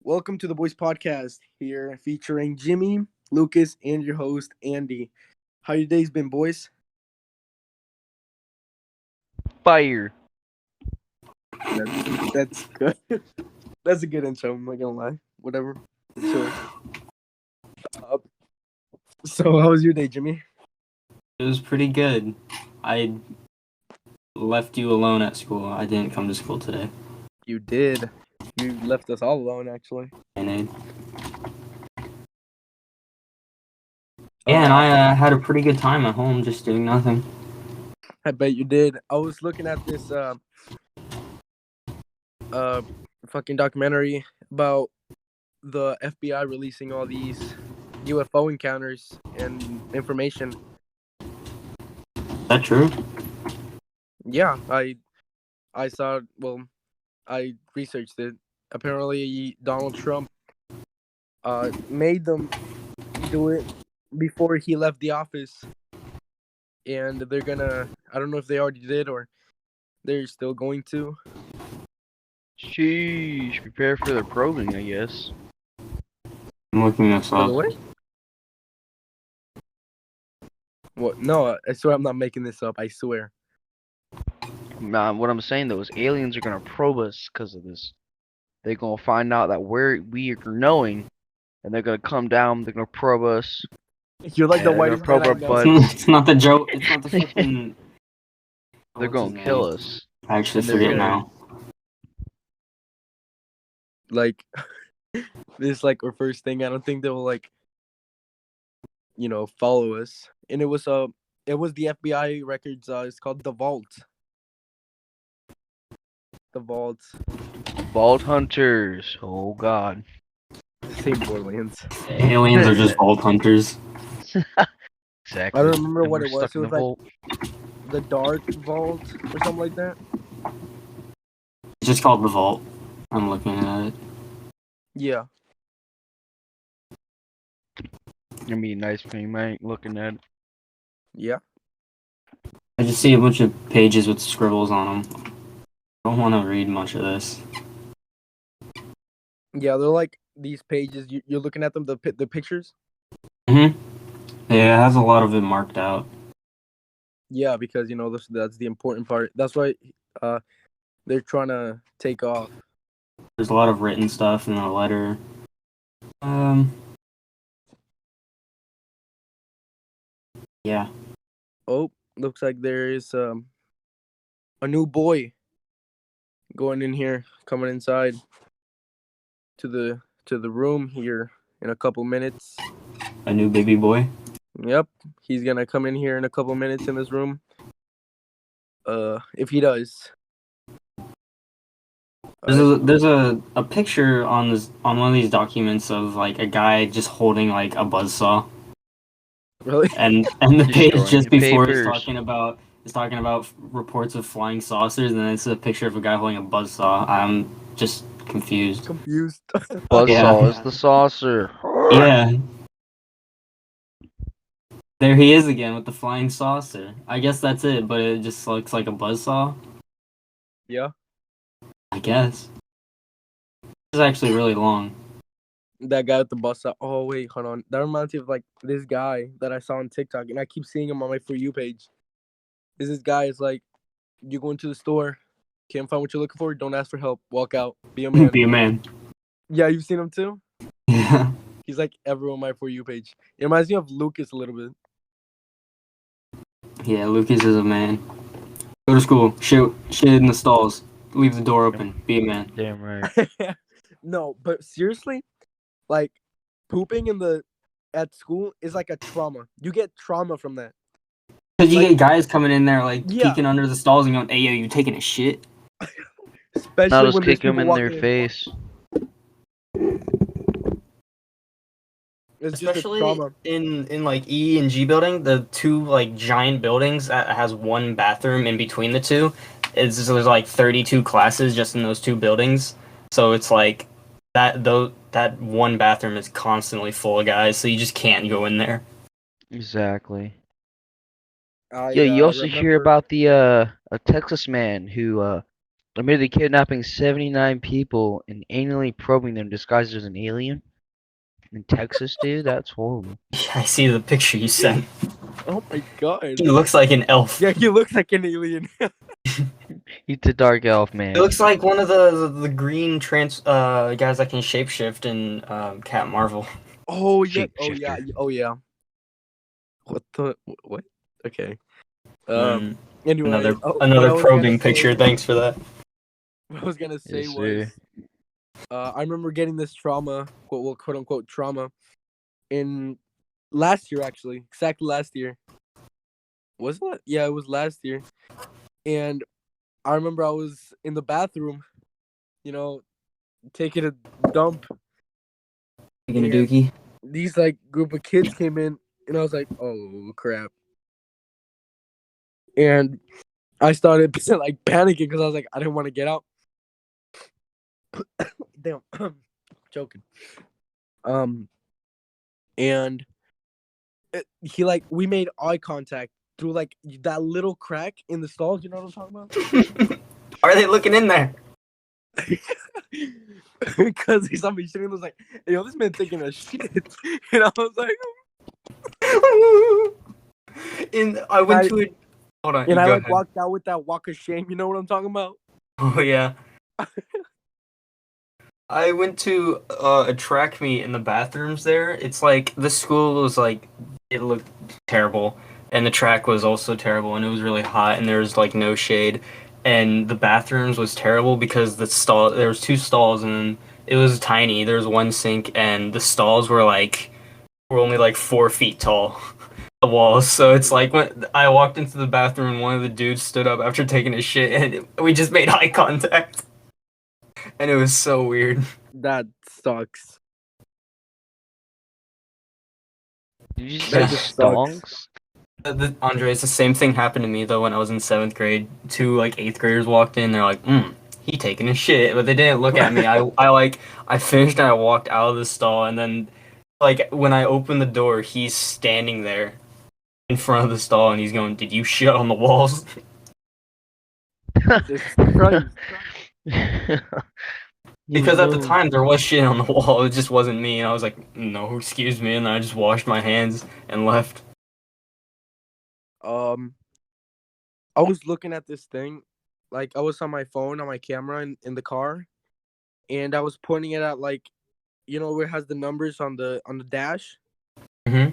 Welcome to the Boys Podcast here featuring Jimmy, Lucas, and your host, Andy. How your days been, boys? Fire. That's good. That's a good intro, I'm not gonna lie. Whatever. Sure. Uh, so how was your day, Jimmy? It was pretty good. I left you alone at school. I didn't come to school today. You did. You left us all alone, actually. And I had a pretty good time at home just doing nothing. I bet you did. I was looking at this fucking documentary about the FBI releasing all these UFO encounters and information. Is that true? Yeah, I saw. Well, I researched it. Apparently, Donald Trump made them do it before he left the office, and they're gonna. I don't know if they already did or they're still going to. Sheesh. Prepare for the probing, I guess. I'm looking this By the up. way, what? No, I swear I'm not making this up. I swear. Nah, what I'm saying though is aliens are gonna probe us because of this. They're gonna find out that we are knowing, and they're gonna come down. They're gonna probe us. You're like the They're whitest gonna man I probe know. our butts. It's not the joke. It's not the fucking. They're gonna kill us. I actually and they're forget gonna- now. Like, this is like our first thing. I don't think they will follow us. And it was the FBI records. It's called the Vault. The Vault. Vault hunters. Oh God. Same aliens. Aliens are just vault hunters. Exactly. I don't remember And what we're it was. stuck It in was the like vault. the Dark Vault or something like that. It's just called the vault. I'm looking at it. Yeah. Gonna be nice for me, mate. Looking at it. Yeah. I just see a bunch of pages with scribbles on them. I don't want to read much of this. Yeah, they're like these pages. You're looking at them, the pictures. Yeah, it has a lot of it marked out. Yeah, because that's the important part. That's why they're trying to take off. There's a lot of written stuff in the letter. Yeah. Oh, looks like there is a new boy going in here, coming inside to the room here in a couple minutes. A new baby boy. Yep, he's gonna come in here in a couple minutes in this room. If he does. There's a picture on one of these documents of like a guy just holding like a buzzsaw, Really? and the page Destroying just the before papers. is talking about reports of flying saucers, and then it's a picture of a guy holding a buzzsaw. I'm just confused. Confused. Buzzsaw is the saucer. Yeah. There he is again with the flying saucer. I guess that's it, but it just looks like a buzzsaw. Yeah. I guess. This is actually really long. That guy with the bus stop. Oh wait, hold on. That reminds me of like this guy that I saw on TikTok, and I keep seeing him on my For You page. This guy is like, you go into the store, can't find what you're looking for, don't ask for help, walk out, be a man. Be a man. Yeah, you've seen him too. Yeah. He's like everywhere on my For You page. It reminds me of Lucas a little bit. Yeah, Lucas is a man. Go to school. Shit in the stalls. Leave the door open. Be a man. Damn right. No, but seriously, like pooping at school is like a trauma. You get trauma from that. Because you Like- get guys coming in there like Yeah. peeking under the stalls and going, "Hey yo, you taking a shit?" Especially Now just when there's kick them people in their walking face. It's just a Especially trauma. in like E and G building, the two like giant buildings that has one bathroom in between the two. There's like 32 classes just in those two buildings, so it's like that one bathroom is constantly full of guys, so you just can't go in there. Exactly. I, Yeah, you also hear remember- about the a Texas man who admitted to kidnapping 79 people and anally probing them disguised as an alien in Texas, dude. That's horrible. Yeah, I see the picture you sent. Oh my god. He looks like an elf. Yeah, he looks like an alien. He's the dark elf He man. looks like one of the green guys that can shapeshift in Cat Marvel. Oh yeah. Oh Shapeshifter. yeah. Oh yeah. What the? What? Okay. Mm, Anyway, another what another I was probing gonna say- picture. Thanks for that. What I was gonna say Yes, was, sir. I remember getting this trauma, quote unquote trauma, in last year actually, exactly last year. Was it? Yeah, it was last year. And I remember I was in the bathroom, you know, taking a dump. Taking a Yeah. dookie. These like group of kids came in, and I was like, "Oh crap!" And I started like panicking because I was like, I didn't want to get out. Damn, joking. And he like we made eye contact through like that little crack in the stalls. You know what I'm talking Are they looking in there? about? Because he saw me shitting and was like, "Hey, yo, this man taking a shit," and I was like, I went to it. Hold on. and you I go like ahead. walked out with that walk of shame. You know what I'm talking about? Oh yeah. I went to a track meet in the bathrooms there. It's like the school was like it looked terrible, and the track was also terrible, and it was really hot, and there was like no shade, and the bathrooms was terrible because there was two stalls, and it was tiny. There was one sink, and the stalls were only like 4 feet tall. The walls, so it's like when I walked into the bathroom, and one of the dudes stood up after taking a shit, and we just made eye contact. And it was so weird. That sucks. Did you That say just sucks. stonks? Andre, it's the same thing happened to me though when I was in 7th grade. Two like 8th graders walked in. They're like, he taking a shit," but they didn't look at me. I finished and I walked out of the stall, and then like when I opened the door, he's standing there in front of the stall, and he's going, "Did you shit on the walls?" Jesus Christ. Because at the time there was shit on the wall. It just wasn't me, and I was like, "No, excuse me," and I just washed my hands and left. I was looking at this thing, like I was on my phone on my camera in the car, and I was pointing it at like, you know, where it has the numbers on the dash. Mhm.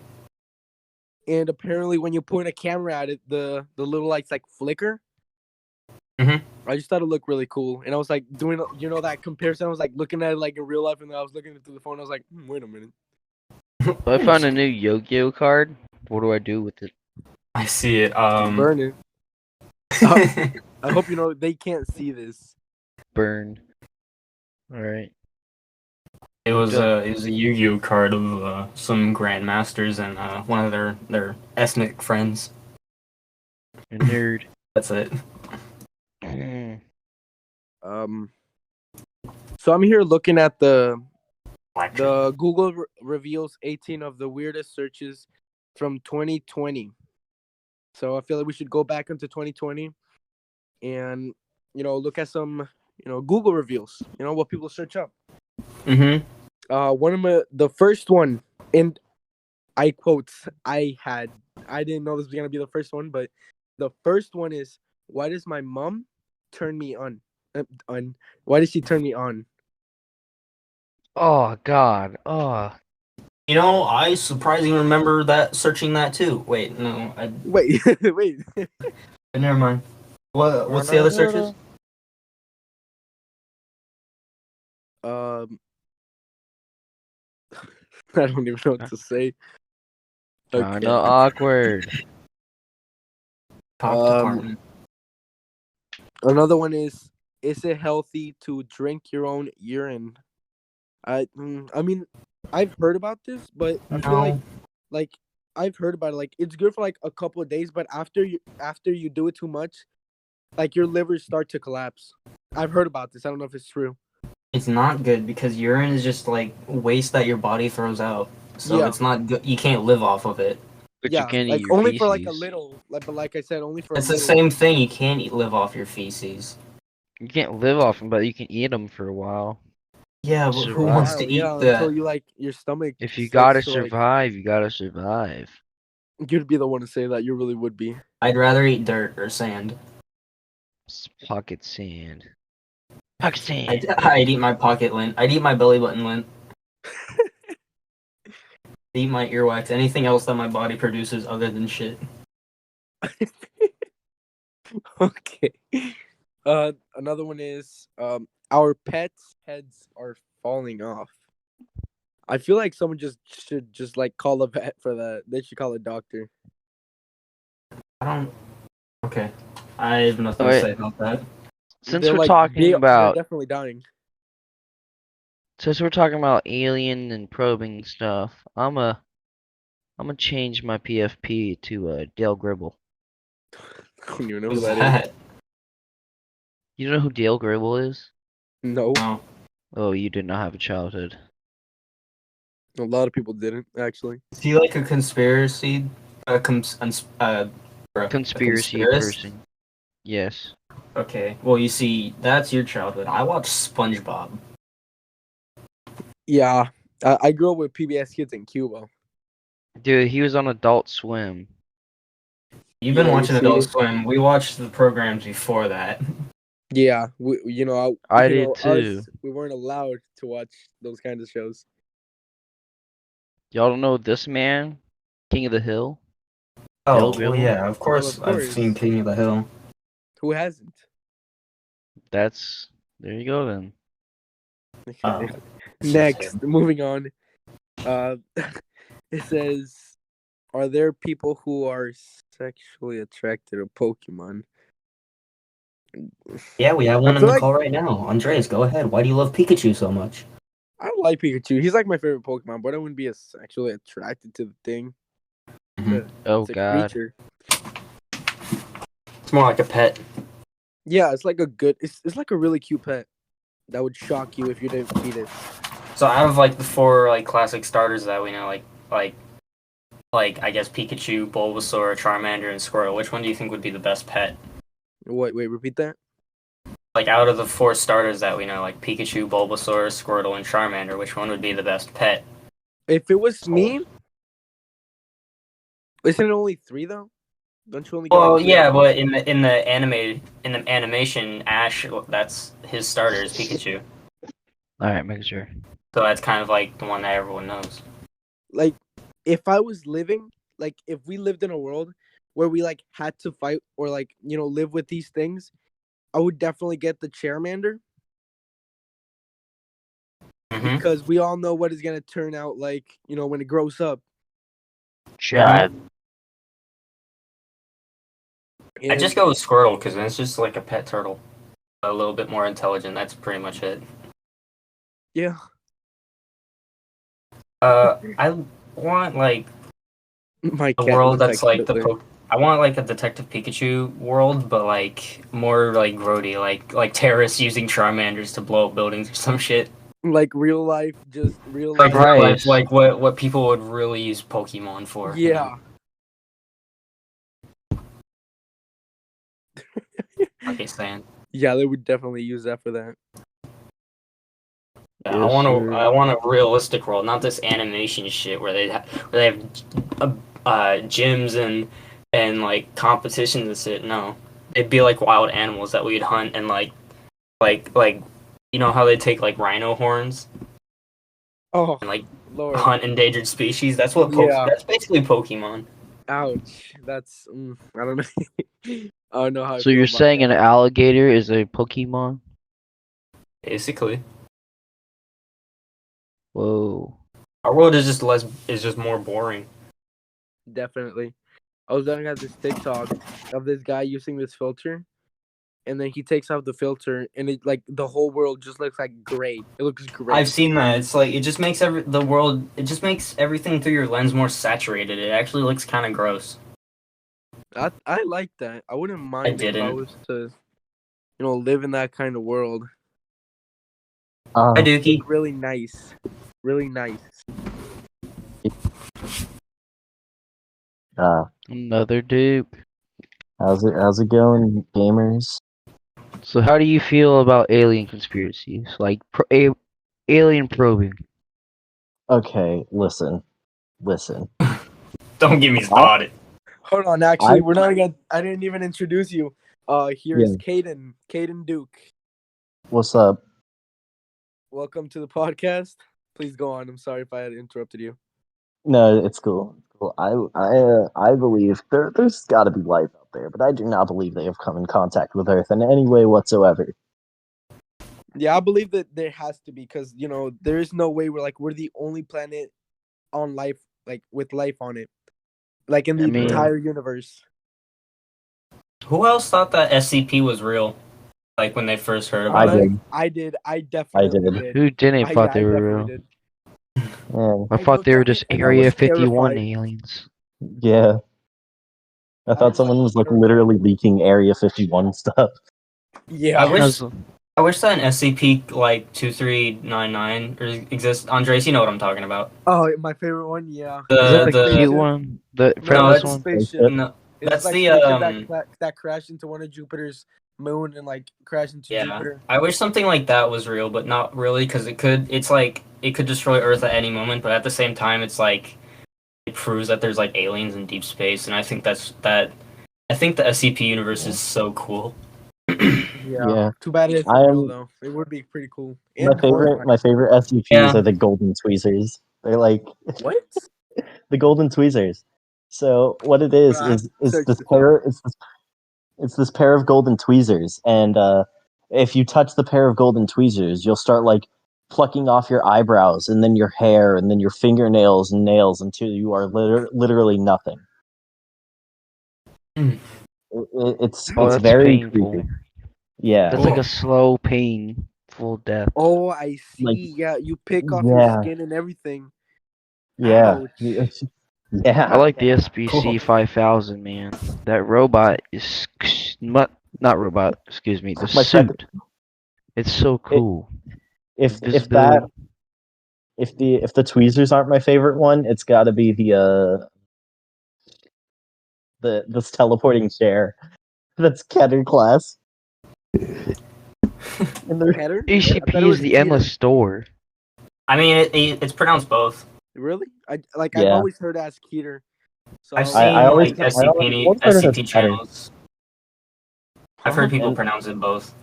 And apparently, when you point a camera at it, the little lights like flicker. Mhm. I just thought it looked really cool, and I was like doing, you know, that comparison. I was like looking at it like in real life, and then I was looking at it through the phone. I was like, wait a minute. If I found a new Yu-Gi-Oh card, what do I do with it? I see it. Burn it. I hope you know they can't see this. Burn. Alright. It was a Yu-Gi-Oh card of some grandmasters and one of their ethnic friends. A nerd. That's it. So I'm here looking at the Actually. Google reveals 18 of the weirdest searches from 2020. So I feel like we should go back into 2020 and, you know, look at some, you know, Google reveals, you know, what people search up. Mm-hmm. The first one, and I quote, I didn't know this was going to be the first one, but the first one is, why does my mom turn me on? Why does she turn me on? Oh god. Oh. You know, I surprisingly remember searching that too. Wait, no, Wait, wait. never mind. What's the other searches? I don't even know what to say. Kinda awkward. Top department. Another one is it healthy to drink your own urine? I mean, I've heard about this, but I feel like I've heard about it. Like it's good for like a couple of days, but after you do it too much, like your liver start to collapse. I've heard about this. I don't know if it's true. It's not good because urine is just like waste that your body throws out. So Yeah. it's not good. You can't live off of it. But Yeah, you can't like eat your only feces. for like a little. Like, but like I said, only for. It's a the little. same thing. You can't live off your feces. You can't live off them, but you can eat them for a while. Yeah, but who wants to Survive. eat Until that? you like your stomach If you starts gotta to like. survive, you gotta survive. You'd be the one to say that. You really would be. I'd rather eat dirt or sand. Pocket sand. Pocket I'd, sand. I'd eat my pocket lint. I'd eat my belly button lint. Eat my earwax. Anything else that my body produces other than shit. Okay. Another one is our pets' heads are falling off. I feel like someone should just like call a vet for that. They should call a doctor. I don't. Okay. I have nothing to Alright. say about that. Since They're we're like talking they're about definitely dying. alien and probing stuff, I'm gonna change my PFP to Dale Gribble. I don't even know who Who's that is. that? You know who Dale Gribble is? No, No. Oh, you did not have a childhood. a lot of people didn't actually. Is he like a conspiracy? Bro, a Conspiracy conspiracist? person. Yes. Okay. Well, you see, that's your childhood. I watched SpongeBob. Yeah, I grew up with PBS Kids in Cuba. Dude, he was on Adult Swim. You've been Yeah, you watching Adult see? Swim. We watched the programs before that. Yeah, I you did know, too. us, we weren't allowed to watch those kinds of shows. Y'all don't know this man? King of the Hill? Oh, Dale well, Gribble? yeah, of course, of I've seen course. King of the Hill. Who hasn't? There you go then. Oh, Next, moving on. Uh, it says, "Are there people who are sexually attracted to Pokemon?" Yeah, we have I one on feel the like call right now. Andreas, go ahead. Why do you love Pikachu so much? I like Pikachu. He's like my favorite Pokemon, but I wouldn't be as sexually attracted to the thing. Mhm. Oh It's a god. creature. It's more like a pet. Yeah, it's like it's like a really cute pet that would shock you if you didn't feed it. So out of like the four like classic starters that we know, like I guess Pikachu, Bulbasaur, Charmander, and Squirtle, which one do you think would be the best pet? Wait, repeat that. Like out of the four starters that we know, like Pikachu, Bulbasaur, Squirtle, and Charmander, which one would be the best pet? If it was me, isn't it only three though? Don't you only get Well, like three yeah, options? but in the animation, Ash, that's his starter is Pikachu. Alright, make sure. So that's kind of like the one that everyone knows. Like, if I was living, like, if we lived in a world where we like had to fight or like live with these things, I would definitely get the Charmander Mm-hmm. because we all know what is gonna turn out like when it grows up. Chad. I just go with Squirtle because it's just like a pet turtle, a little bit more intelligent. That's pretty much it. Yeah. I want like My a cat world looks that's like like the Hitler. I want like a Detective Pikachu world, but like more like grody, like terrorists using Charmanders to blow up buildings or some shit. Like real life, just real Like life. real life, Nice. like what people would really use Pokemon for. you Yeah. know? Okay, saying. Yeah, they would definitely use that for that. Yeah, Yes, sir. I want a realistic world, not this animation shit where they have gyms and like competitions and shit. No, it'd be like wild animals that we'd hunt and like you know how they take like rhino horns Oh, and like Lord. hunt endangered species. That's what Yeah. that's basically Pokemon. Ouch. That's I don't know. I don't know how. I So feel you're about saying that. an alligator is a Pokemon? Basically, Whoa. our world is just more boring. Definitely. I was looking at this TikTok of this guy using this filter, and then he takes out the filter, and it like the whole world just looks like great. It looks great. I've seen that. It's like it just makes it just makes everything through your lens more saturated. It actually looks kind of gross. I like that. I wouldn't mind if I didn't. was to, live in that kind of world. Hi, Dookie. Really nice. Really nice. Another dupe. How's it going, gamers? So how do you feel about alien conspiracies, like alien probing? Okay, listen. Don't get me started. Hold on, actually, we're not gonna. I didn't even introduce you. Here's Yeah. Caden Duke. What's up? Welcome to the podcast. Please go on. I'm sorry if I had interrupted you. No, it's cool. I believe there's got to be life out there, but I do not believe they have come in contact with Earth in any way whatsoever. Yeah, I believe that there has to be, because there is no way we're the only planet on life, like with life on it, like in the I mean- entire universe. Who else thought that SCP was real? Like when they first heard I about it? did. I did. I definitely did. did. Who didn't I thought they were definitely real? did. Yeah. I I thought looked they were at just it and I Area was 51 terrified. aliens. Yeah. I thought was someone was like terrified. literally leaking Area 51 stuff. Yeah. I wish Because- I wish that an SCP like 2399 exists. Andres, you know what I'm talking about. Oh, my favorite one. Yeah. Is that the The- cute spaceship? one? The No, friendless it's- it's a one? spaceship. No, It's that's like the spaceship that crashed into one of Jupiter's moon and like crashed into yeah. Jupiter. I wish something like that was real, but not really, because it could destroy Earth at any moment. But at the same time, it's like it proves that there's like aliens in deep space, and I think I think the SCP universe is so cool. Yeah. Too bad it's I real am- though. It would be pretty cool. My And horrifying. favorite SCPs Yeah. are the golden tweezers. They're like What? the golden tweezers. So what it is Bro, I have is to is search this this pair it's this pair of golden tweezers, and if you touch the pair of golden tweezers, you'll start like plucking off your eyebrows and then your hair and then your fingernails and nails until you are literally nothing. Mm. It's Oh, it's that's very painful. creepy. Yeah. That's like a slow, painful death. Oh, I see. Like- Yeah, you pick off Yeah. your skin and everything. Yeah. Ouch. Yeah. I like the SBC Cool. 5000, man. That robot is not robot. Excuse me. The My friend- suit. It's so cool. If Visibility. if the tweezers aren't my favorite one, it's got to be the this teleporting chair. That's Keter class. And they're- Header? I thought it ACP was is the Keter. endless store. I mean, it's pronounced both. Really? I've Yeah. always heard as Keter. So I've was seen I always- like I SCP always heard it as SCP better. channels. I've heard people And- pronounce it both.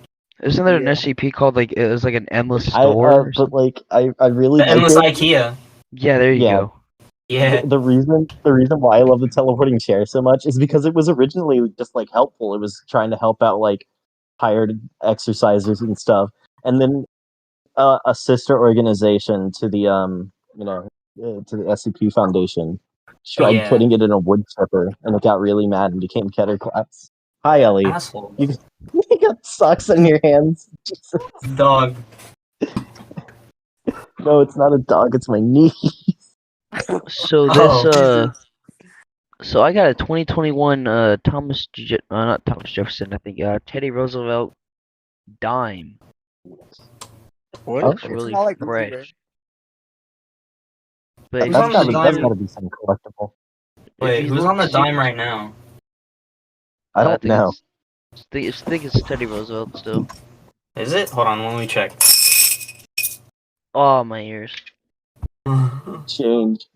Isn't there an Yeah. SCP called like it was like an endless I store? or but something? like I really The like endless it. IKEA. Yeah, there you Yeah. go. Yeah. The reason why I love the teleporting chair so much is because it was originally just like helpful. It was trying to help out like hired exercisers and stuff, and then a sister organization to the to the SCP Foundation tried Yeah. putting it in a wood chipper, and it got really mad and became Keter class. Hi, Ellie. Asshole. You got socks on your hands. Jesus. Dog. No, it's not a dog. It's my knee. So this Oh. so I got a 2021 not Thomas Jefferson, I think Teddy Roosevelt dime. What? Oh. Looks It's really not like fresh. rare. But Who's if on you the see- That's dime? gotta be some collectible. if Wait, you who's look on the see- dime right now? I don't think know. I think it's Teddy Roosevelt still. Is it? Hold on, let me check. Oh, my ears. Change.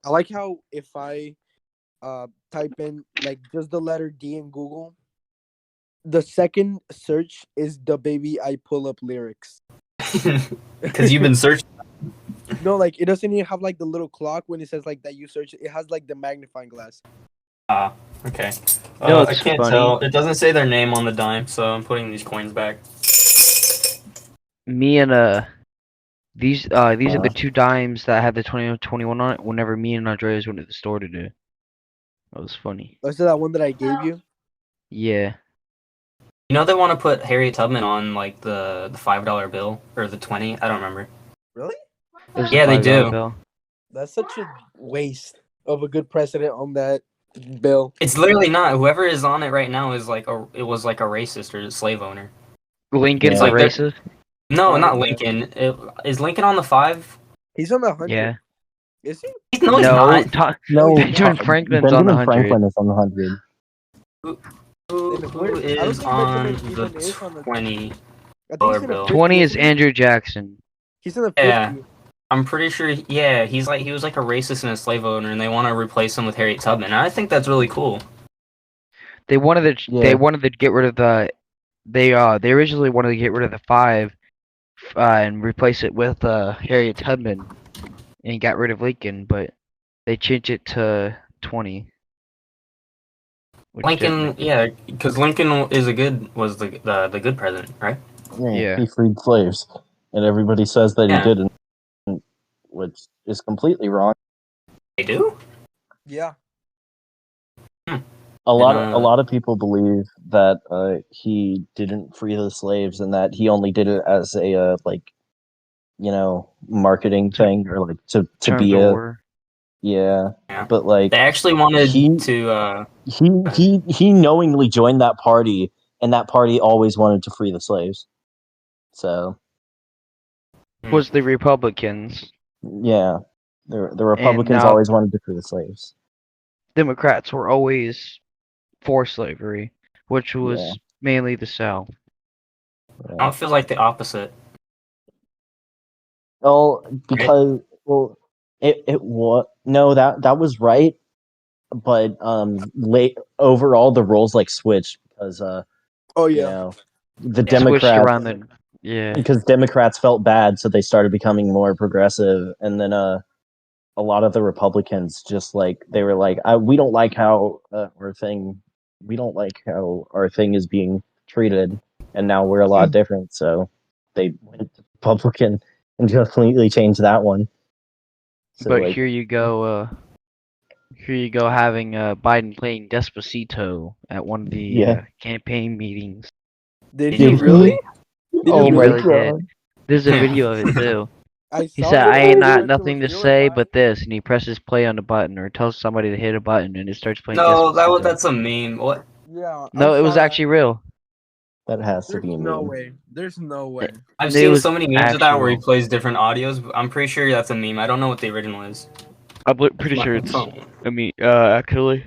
I like how if I type in like just the letter D in Google, the second search is the baby I pull up lyrics. Because you've been searching. No, like it doesn't even have like the little clock when it says like that you search. It has like the magnifying glass. Okay. No, I it's can't funny. tell. It doesn't say their name on the dime, so I'm putting these coins back. Me and these are the two dimes that had the 2021 on it. Whenever me and Andreas went to the store to do, that was funny. Oh, is that one that I gave you? Yeah. You know they want to put Harriet Tubman on like the $5 bill or the 20. I don't remember. Really? It was Yeah, a they $5 do. bill. That's such a waste of a good precedent on that bill. It's literally not. Whoever is on it right now is like it was like a racist or a slave owner. Lincoln's Yeah. a racist. No, Oh, not yeah. Lincoln. Is Lincoln on the 5? He's on the 100. Yeah. Is he? No, he's not. No, Benjamin Franklin's on the Benjamin 100. Franklin is on the 100. Who I don't is think on Benjamin the even is on the. 20? I think dollar he's in the bill. 50. 20 is isn't he? Andrew Jackson. He's in the 50. Yeah. I'm pretty sure, yeah, he was like a racist and a slave owner, and they want to replace him with Harriet Tubman. And I think that's really cool. They wanted to. Yeah. They wanted to get rid of the. They originally wanted to get rid of the 5, and replace it with Harriet Tubman, and got rid of Lincoln, but they changed it to 20. Which Lincoln, didn't- yeah, because Lincoln was the good president, right? Yeah. He freed slaves, and everybody says that Yeah. he didn't, which is completely wrong. They do? Yeah. A lot know of people believe that he didn't free the slaves and that he only did it as a marketing thing, or like to Terms be of a war. Yeah. but like They actually wanted he- to. he knowingly joined that party, and that party always wanted to free the slaves. So Was the Republicans. yeah, the Republicans now- always wanted to free the slaves. Democrats were always for slavery, which was Yeah. mainly the South. Now it feels like the opposite. Well, because it was no, that was right, but late overall the roles like switched because Oh you yeah. know the Yeah. Switched Democrats around the. Yeah. because Democrats felt bad, so they started becoming more progressive, and then a lot of the Republicans just like they were like we don't like how our thing is being treated, and now we're a lot different, so they went Republican and just completely changed that one. So, But like, here you go. Here you go, having Biden playing Despacito at one of the Yeah. campaign meetings. Did Did he he really? Did oh he my really? God. There's a video of it too. I He saw said, it "I on ain't not Twitter, nothing to it was say really but this," and he presses play on the button or tells somebody to hit a button, and it starts playing. No, Despacito. that's a meme. What? Yeah. No, I it was saw that. actually real. that has to There's be a no meme. way. There's no way. I've It seen was so many memes of that where he actual. plays different audios. But I'm pretty sure that's a meme. I don't know what the original is. I'm pretty My sure it's. phone. I mean, actually.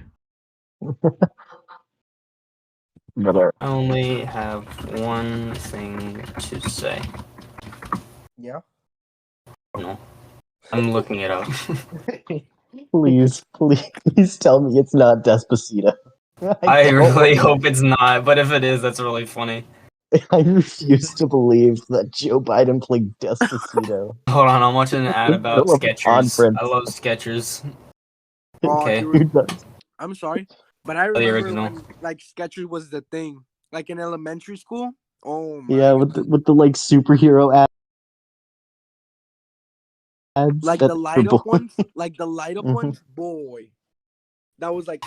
But I only have one thing to say. Yeah. No, I'm looking it up. please tell me it's not Despacito. I don't really wanna- hope it's not, but if it is, that's really funny. I refuse to believe that Joe Biden played Despacito. Hold on, I'm watching an ad about Philip Skechers. Conference. I love Skechers. Oh, Okay. dude, Who does? I'm sorry, but I The remember original. when like Skechers was the thing, like in elementary school. Oh my. Yeah, with the like superhero ads. Like that the were light up bo- ones, like the light up Mhm. ones, boy. That was like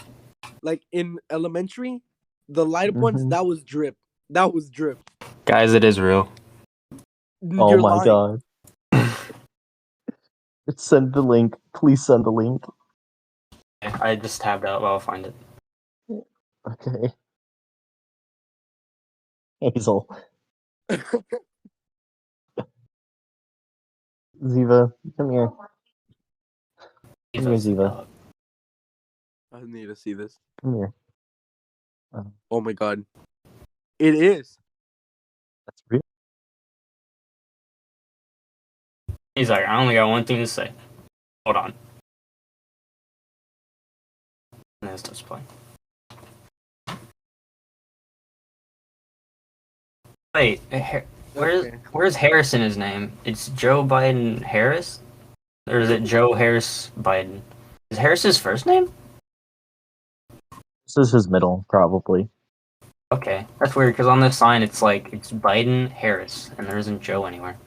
in elementary, the light up ones. Mhm. That was drip. That was drip. Guys, it is real. Oh You're my lying. god. Send the link. Please send the link. I just tabbed out. Well, I'll find it. Okay. Hazel. Ziva, come here. Come here, Ziva. I need to see this. Come here. Oh my god, it is. That's real. He's like, I only got one thing to say. Hold on. And then it starts playing. Wait, Okay. where's Harris in his name? It's Joe Biden Harris? Or is it Joe Harris Biden? Is Harris his first name? This is his middle, probably. Okay, that's weird because on this sign it's like it's Biden Harris and there isn't Joe anywhere.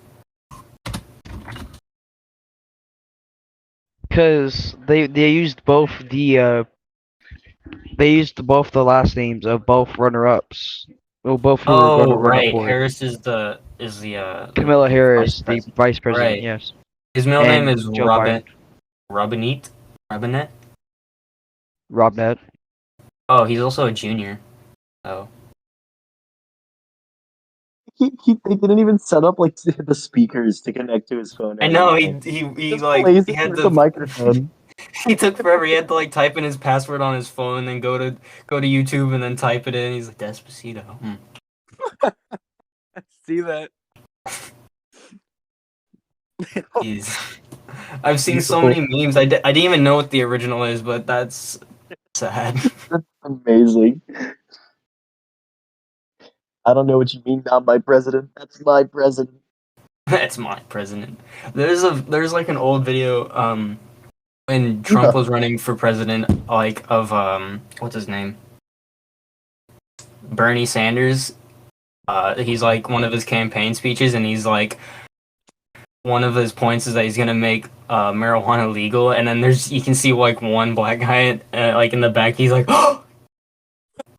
Because they used both the last names of both runner-ups. Well, both who were going to Oh run right, for it. Harris is the Camilla Harris, vice the president. vice president. Right. Yes. His middle And name is Joe Robinette. Robnet. Oh, he's also a junior. Oh, They didn't even set up like the speakers to connect to his phone. or I know anything. he Just like plays he it had through the microphone. He took forever. He had to like type in his password on his phone, and then go to YouTube and then type it in. He's like Despacito. See that? He's. I've seen so many memes. I didn't even know what the original is, but that's sad. Amazing. I don't know what you mean, not my president. That's my president. That's my president. There's like an old video when Trump was running for president, like of what's his name? Bernie Sanders. He's like one of his campaign speeches, and he's like one of his points is that he's gonna make marijuana legal, and then you can see like one black guy like in the back. He's like,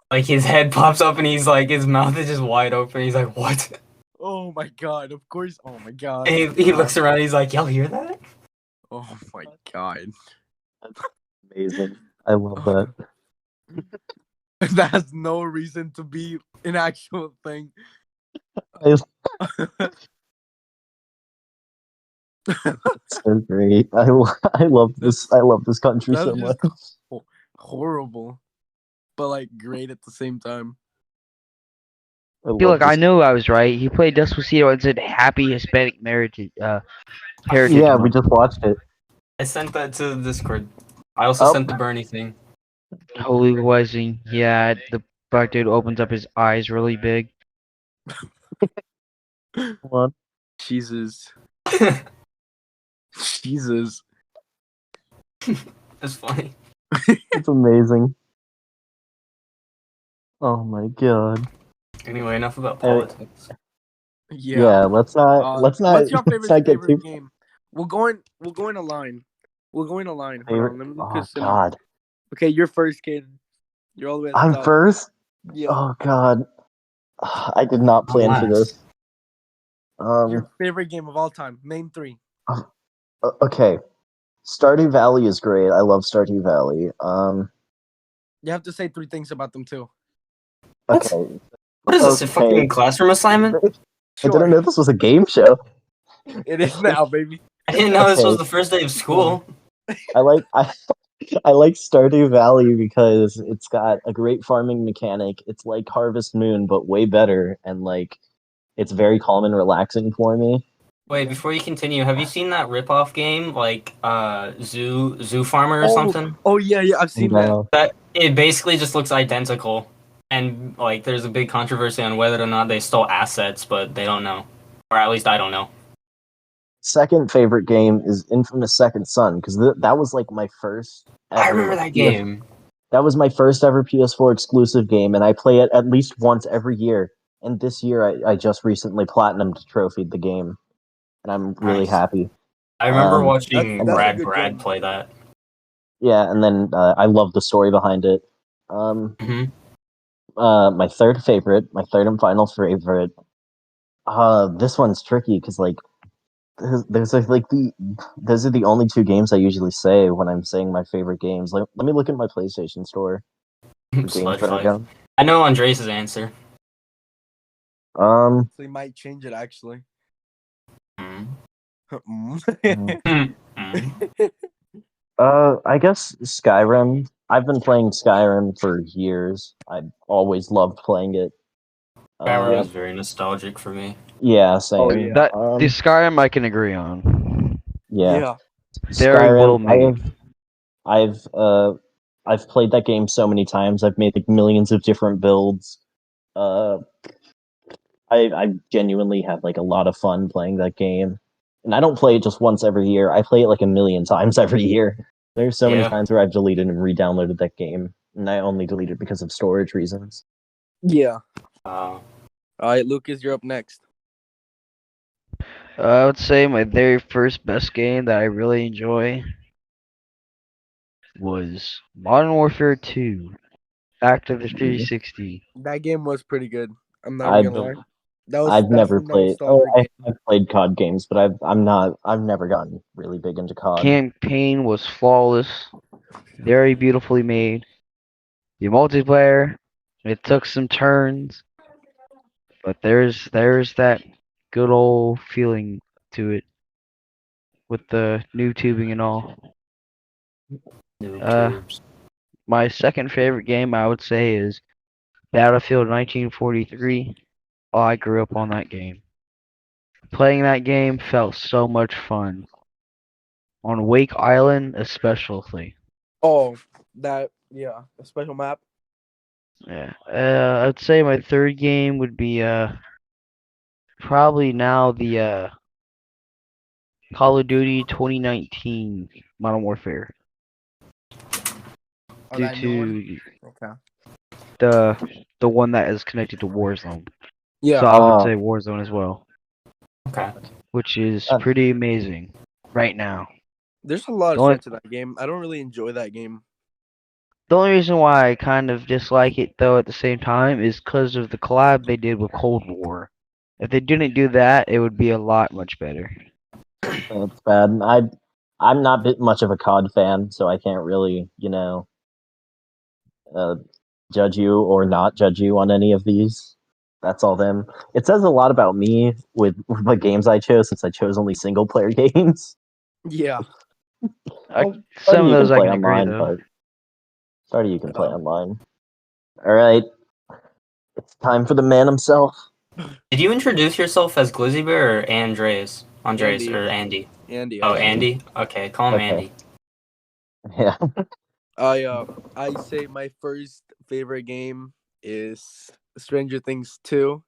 like his head pops up, and he's like his mouth is just wide open. He's like, what? Oh my god! Of course. Oh my god. And he looks around. He's like, y'all hear that? Oh my god. Amazing. I love that. That has no reason to be an actual thing. It's so great. I love this. I love this country That's so much. just horrible, but like great at the same time. I feel like I knew I was right. He played Despacito and said "Happy Hispanic Heritage Yeah, we Month." just watched it. I sent that to the Discord. I also Oh. sent the Bernie thing. Holy Wesing. Yeah, the black dude opens up his eyes really big. Come on. Jesus. Jesus. That's funny. It's amazing. Oh my god. Anyway, enough about Hey. politics. Yeah, let's not What's your let's favorite, not get too game? We're going a line. We're going a line. Hold favorite. on, let me look Oh at some. god. Okay, you're first, kid. You're all the way at the I'm top. first? Yeah. Oh god. I did not plan for this. Your favorite game of all time. Name 3. Okay. Stardew Valley is great. I love Stardew Valley. You have to say 3 things about them too. What? Okay. What is this? A Okay. fucking classroom assignment? I didn't know this was a game show. It is now, baby. I didn't know this was Okay. the first day of school. I like Stardew Valley because it's got a great farming mechanic. It's like Harvest Moon, but way better, and like it's very calm and relaxing for me. Wait, before you continue, have you seen that ripoff game, like Zoo Farmer or something? Oh yeah, I've seen that. No. That it basically just looks identical, and like there's a big controversy on whether or not they stole assets, but they don't know, or at least I don't know. Second favorite game is Infamous Second Son because that was like my first. I remember that game. That was my first ever PS4 exclusive game, and I play it at least once every year. And this year, I just recently platinumed trophied the game, and I'm really Nice. happy. I remember Um, watching that's a Brad good Brad game. play that. Yeah, and then I love the story behind it. Mhm. My third favorite, my third and final favorite. This one's tricky because like those are the only 2 games I usually say when I'm saying my favorite games. Like, let me look at my PlayStation Store for games Sludge right Fight. now. I know Andres' answer. So you might change it actually. Mm. Mm. I guess Skyrim. I've been playing Skyrim for years. I've always loved playing it. Skyrim was very nostalgic for me. Yeah, same. Oh, yeah. That the Skyrim I can agree on. Yeah. Very well made. I've played that game so many times. I've made like millions of different builds. I genuinely have like a lot of fun playing that game. And I don't play it just once every year. I play it like a million times every year. There's so many Yeah. times where I've deleted and re-downloaded that game, and I only deleted because of storage reasons. Yeah. Uh, All right, Lucas, you're up next. I would say my very first best game that I really enjoy was Modern Warfare 2, back to the 360. That game was pretty good. I'm not I've gonna lie. That's I've a never played. nostalgia game. I've played COD games, but I've never gotten really big into COD. Campaign was flawless, very beautifully made. The multiplayer, it took some turns, but there's that good old feeling to it with the new tubing and all. Noob Uh, tubes. My second favorite game, I would say, is Battlefield 1943. Oh, I grew up on that game. Playing that game felt so much fun. On Wake Island, especially. Oh, that yeah, a special map. Yeah. I'd say my third game would be probably now the Call of Duty 2019 Modern Warfare. Oh, Due that new one. to Okay. the one that is connected to Warzone. Yeah. So I would Oh, say Warzone as well, Okay. which is Uh, pretty amazing right now. There's a lot The of only strength to that game. I don't really enjoy that game. the only reason why I kind of dislike it though at the same time is because of the collab they did with Cold War. If they didn't do that, it would be a lot much better. that's bad. I'm not much of a COD fan, so I can't really, uh, judge you or not judge you on any of these. That's all them. It says a lot about me with the games I chose, since I chose only single player games. Yeah. Well, Some Stardew of you can those I play can agree online, though. but Stardew you can play Um, online. All right, it's time for the man himself. Did you introduce yourself as Glizzy Bear or Andreas? Andreas Andy. or Andy? Andy. Oh, I say. Andy? Okay, call him Okay. Andy. Yeah. I say my first favorite game is Stranger Things 2.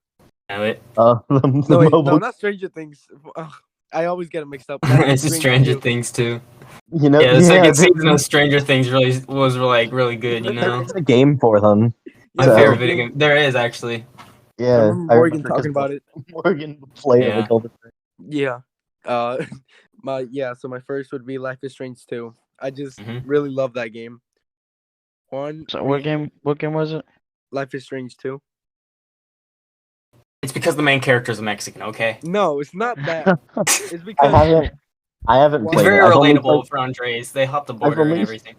Know it. The No, wait, no, mobile. not Stranger Things. Ugh, I always get it mixed up. Life is It's a Strange Stranger 2. Things too. Yeah, Yeah, the second season of Stranger Things really was like really good. You there know, is a game for them. my Yeah, favorite So video game. There is actually. I yeah, remember I Morgan remember because talking about it. Morgan would play it Yeah. like all the time. Yeah. So my first would be Life is Strange 2. I just Mhm. really love that game. So what game was it? Life is Strange 2. It's because the main character is a Mexican. Okay. No, it's not that. It's I because haven't Why- It's played it. very I've only played relatable for Andres. They hop the I've border and only everything.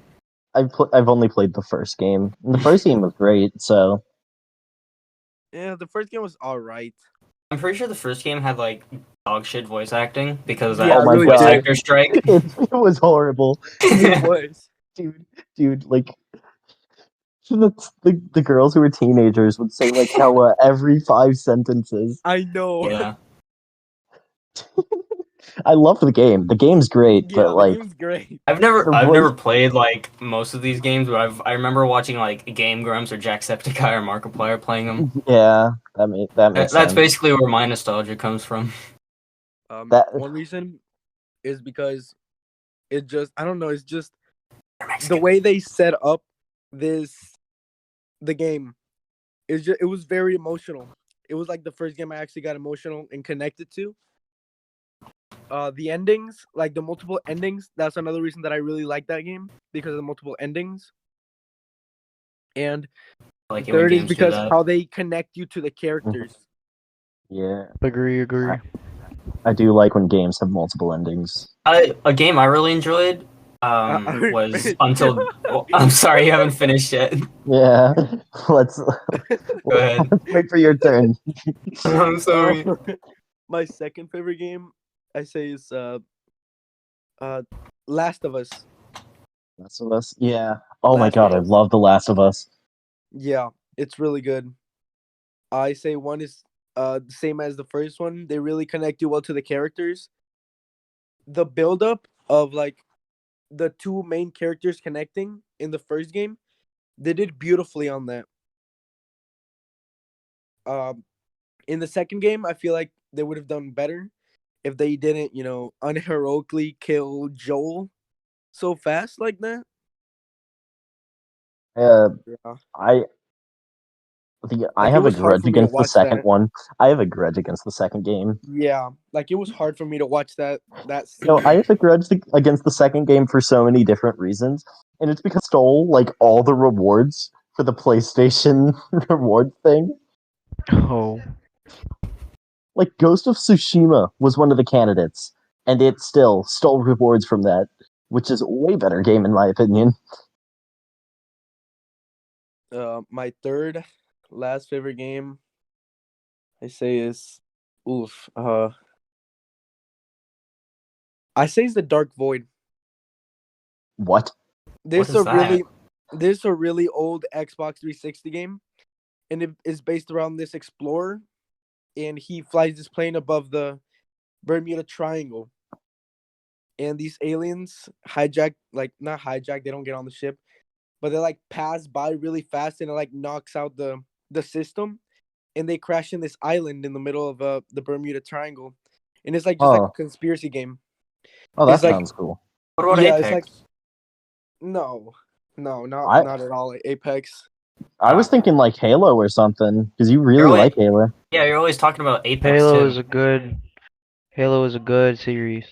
I've only played the first game. And the first game was great, so yeah, the first game was alright. I'm pretty sure the first game had like dog shit voice acting because of Yeah, that oh my really voice god. did. actor strike. It was horrible. It was. Dude, like the girls who were teenagers would say like hella every 5 sentences. I know. Yeah. I love the game. The game's great, Yeah, but the like game's great. I've the never voice played like most of these games, but I remember watching like Game Grumps or Jacksepticeye or Markiplier playing them. yeah, that makes That's sense. basically where my nostalgia comes from. That One reason is because it just I don't know, it's just They're the Mexican. way they set up the game it was very emotional. It was like the first game I actually got emotional and connected to. The endings, like the multiple endings, that's another reason that I really like that game because of the multiple endings. And Like it when third is games do because that. how they connect you to the characters. yeah, Agree. I do like when games have multiple endings. A game I really enjoyed I- was until. Well, I'm sorry, you haven't finished yet. Yeah, let's Go ahead. wait for your turn. I'm sorry. My second favorite game, I say, is Last of Us. Last of Us. Yeah. Oh my Last god, I of Us. love The Last of Us. Yeah, it's really good. I say one is the same as the first one. They really connect you well to the characters. The build up of like the two main characters connecting in the first game, they did beautifully on that. In the second game, I feel like they would have done better if they didn't, unheroically kill Joel so fast like that. Uh, Yeah. I I Like it have a was hard grudge for me to against the watch second that. one. I have a grudge against the second game. Yeah, like it was hard for me to watch that scene. No, I have a grudge against the second game for so many different reasons, and it's because it stole like all the rewards for the PlayStation reward thing. Oh, Like Ghost of Tsushima was one of the candidates, and it still stole rewards from that, which is a way better game in my opinion. My third last favorite game, I say is oof. I say it's the Dark Void. What? This is a that? really this a really old Xbox 360 game, and it is based around this explorer, and he flies this plane above the Bermuda Triangle, and these aliens hijack, like not hijack, they don't get on the ship, but they like pass by really fast, and it like knocks out the system, and they crash in this island in the middle of the Bermuda Triangle, and it's like just like a Oh, conspiracy game. oh, that It's like sounds cool. What about yeah, Apex? it's like no, not I not at all like Apex. I was thinking like Halo or something because you really Really? like Halo. Yeah, you're always talking about Apex Halo too. is a good series.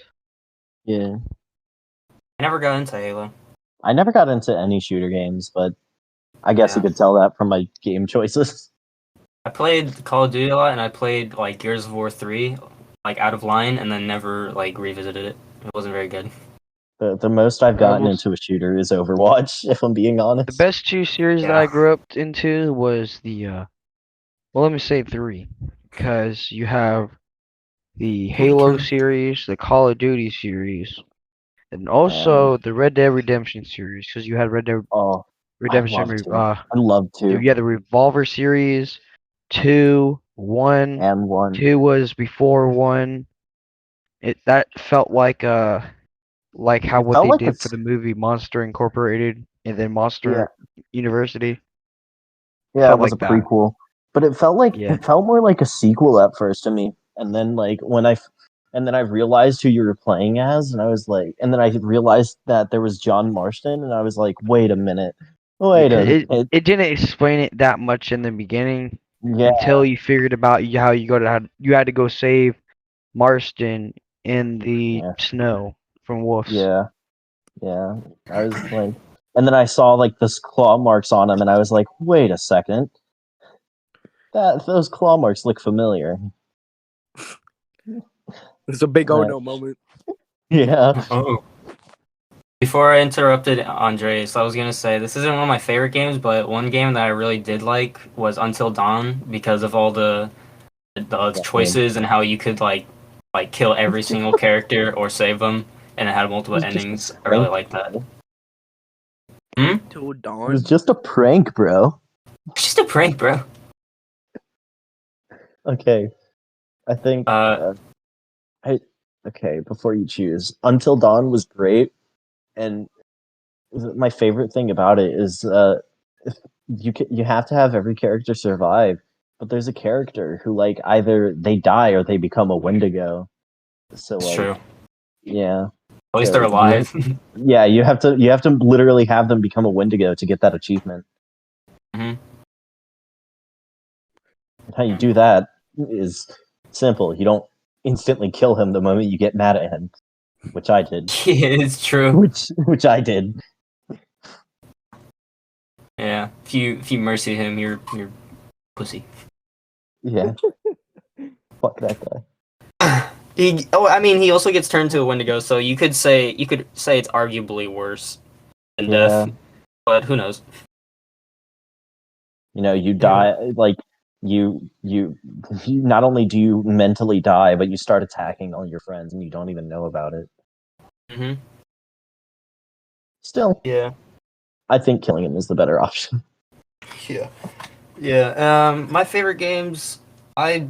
Yeah, I never got into Halo. I never got into any shooter games, but I guess you Yeah. could tell that from my game choices. I played Call of Duty a lot, and I played like Gears of War 3, like out of line, and then never like revisited it. It wasn't very good. The most I've I gotten will into a shooter is Overwatch, if I'm being The honest. best two series that Yeah. I grew up into was the well, let me say three, because you have the Halo series, the Call of Duty series, and also the Red Dead Redemption series, because you had Red Dead Oh, I Redemption, love to. I love to. you had the Revolver series, 2, 1. And one. 2 was before 1. That felt like how It what felt they like did it's for the movie Monster Incorporated and then yeah, Monster University. yeah. It Felt was a like that. prequel, but it felt like Yeah. it felt more like a sequel at first to me. And then like and then I realized who you were playing as, and I was like, and then I realized that there was John Marston, and I was like, wait a minute, wait Because a minute, it didn't explain it that much in the beginning yeah, until you figured about how you had to go save Marston in the yeah, snow from wolves. yeah, yeah. I was like, and then I saw like this claw marks on him, and I was like, wait a second, those claw marks look familiar. It's a big oh Right. no moment. Yeah. Oh. Before I interrupted Andres, I was gonna say this isn't one of my favorite games, but one game that I really did like was Until Dawn because of all the Yeah, choices and how you could like kill every single character or save them, and it had multiple It was just a endings. I really prank, like that. bro. Till It dawn. was just a prank, bro. It's just a prank, bro. Okay, I think. Uh, Okay, before you choose, Until Dawn was great, and my favorite thing about it is you have to have every character survive, but there's a character who like either they die or they become a Wendigo. So it's like, true. yeah, At least so they're alive. yeah, you have to literally have them become a Wendigo to get that achievement. Mhm. And how you do that is simple. You don't instantly kill him the moment you get mad at him, which I did. Yeah, it's true. Which I did. Yeah, if you mercy him, you're pussy. Yeah. Fuck that guy. I mean, he also gets turned to a Wendigo, so you could say it's arguably worse than Yeah. death, but who knows? You know, you die like you not only do you mentally die, but you start attacking all your friends and you don't even know about it. Hmm. Still, Yeah. I think killing him is the better option. Yeah. Yeah. My favorite games, I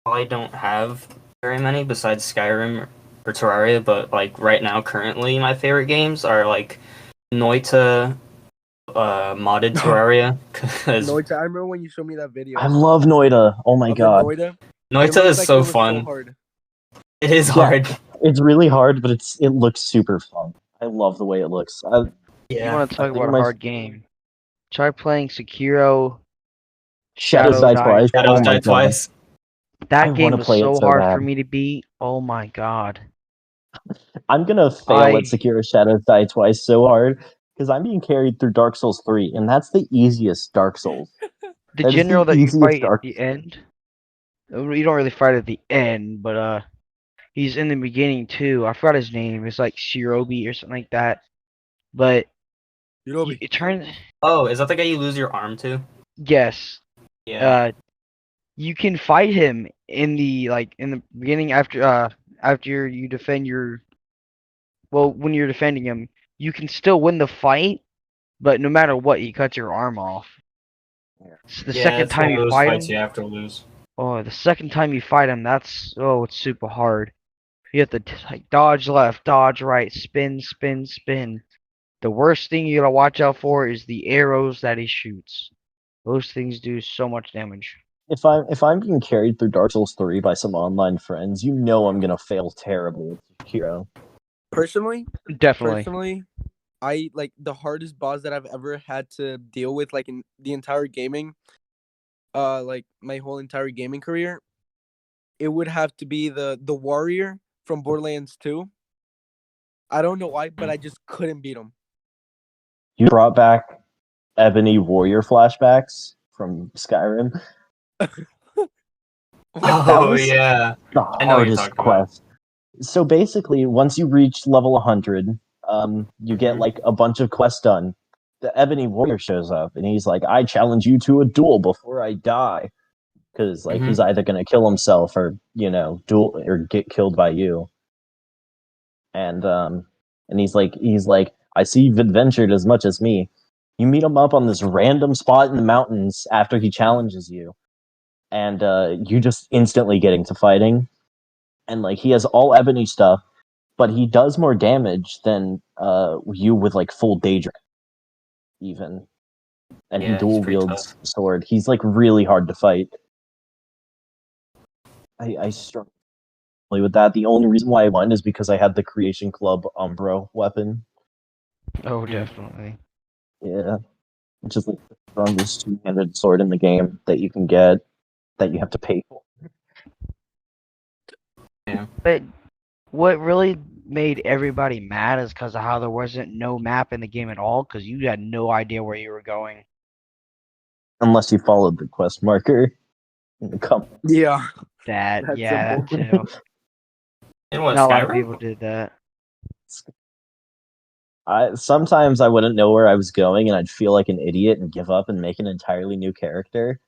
don't have very many besides Skyrim or Terraria, but like right now, currently, my favorite games are like Noita, modded Terraria, because Noita, I remember when you showed me that video I love Noita. Oh my of the god. Noita. Noita It is looked so it was fun. hard. It is Yeah. hard. It's really hard, but it looks super fun. I love the way it looks. You Yeah. want to I talk think about a my hard game? Try playing Sekiro Shadows Shadows Die Die Twice. Shadows Oh my Die god. Twice. That I game wanna was play it so so hard bad. for me to beat. Oh my god. I'm gonna fail I at Sekiro Shadows Die Twice so hard because I'm being carried through Dark Souls 3, and that's the easiest Dark Souls. the That is general the that you easiest fight at Dark. the end. You don't really fight at the end, but he's in the beginning too. I forgot his name. It's like Shirobi or something like that. But it turns Oh, is that the guy you lose your arm to? yes. Yeah. You can fight him in the beginning after you defend well, when you're defending him, you can still win the fight, but no matter what, he cuts your arm off. So the Yeah, second it's time one of you those fight fights him, you have to lose. oh, the second time you fight him, it's super hard. You have to like dodge left, dodge right, spin, spin, spin. The worst thing you gotta watch out for is the arrows that he shoots. Those things do so much damage. If I'm being carried through Dark Souls 3 by some online friends, you know I'm gonna fail terribly with Hero. Personally, Definitely. I like the hardest boss that I've ever had to deal with, like in the entire gaming, like my whole entire gaming career. It would have to be the warrior from Borderlands 2. I don't know why, but I just couldn't beat him. You brought back Ebony Warrior flashbacks from Skyrim. That Oh was yeah, the I know what you're hardest talking about. quest. So basically, once you reach level 100, you get Mhm. like a bunch of quests done. The Ebony Warrior shows up, and he's like, "I challenge you to a duel before I die," because like he's either gonna kill himself or duel or get killed by you. And he's like, "I see you've adventured as much as me." You meet him up on this random spot in the mountains after he challenges you, and you just instantly get into fighting. And like he has all ebony stuff, but he does more damage than you with like full Daedra even. And he Yeah, he's dual pretty wields tough. the sword. He's like really hard to fight. I struggle with that. The only reason why I won is because I had the Creation Club Umbro weapon. Oh, Mm. definitely. Yeah, which is like the strongest two-handed sword in the game that you can get that you have to pay for. But what really made everybody mad is because of how there wasn't no map in the game at all, because you had no idea where you were going. Unless you followed the quest marker in the compass. Yeah, That, that's yeah, simple. that too. In what, Not a lot of Skyrim? people did that. Sometimes I wouldn't know where I was going and I'd feel like an idiot and give up and make an entirely new character.